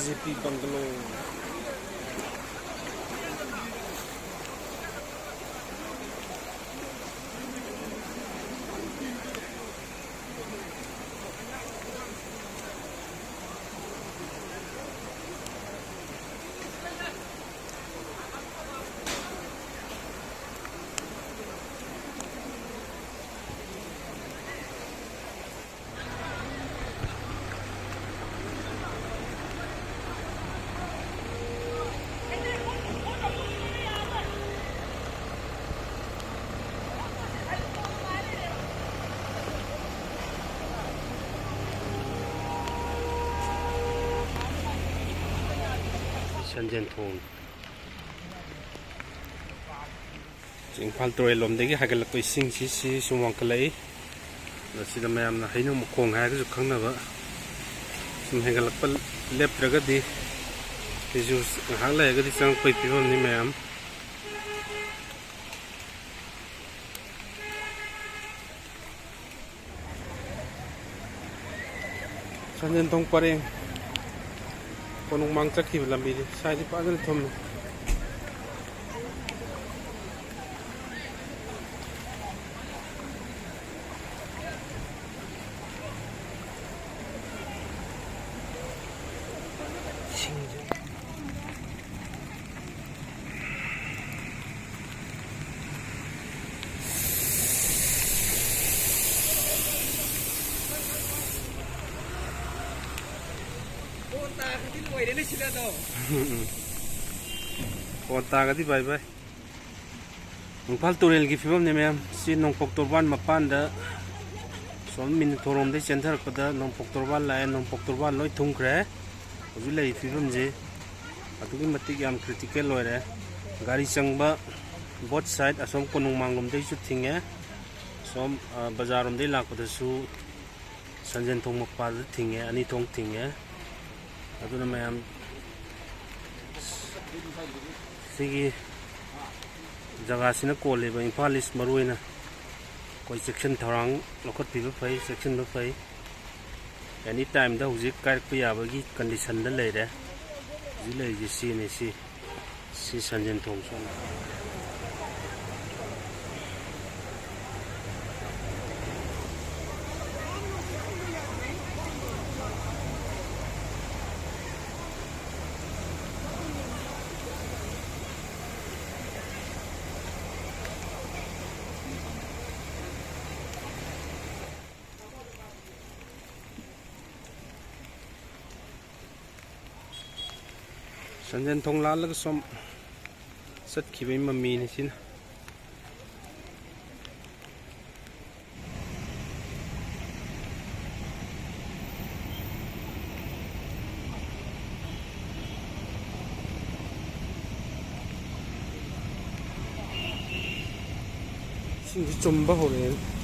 JP bungalow. Sanjenthong Imphal Tural lomdagi hagalakpa ising si sumwangkalai sida mayamna hainu mkhong haigaju khangnaba sum hagalakpa leptragadi tisu hanglaigadi changpai pibamni mayam Sanjenthong pareng konung mang chakhi lambi sai di pagal thom Kota gadi bye bye. Imphal Tural gi fibam ne mem si nongpok torban mapan da som min thorom de center pada nongpok torban la nongpok torban loi thungkre hoju lei fibam je atugi matik yam critical loire gari changba both side asom konung mangom de chu thinge som bazarom de lakpada su Sanjenthong mapa de thinge ani thong thinge aduna mayam sigi jaga sina kole ba Imphal is maruina koi section tharang lokot piba phai section ba phai any time da hujik kar pa yabagi condition da leire ji lei ji si ne si Sanjenthong son Sanjenthong la lag som sat khibai mami ni sin sin chumba hore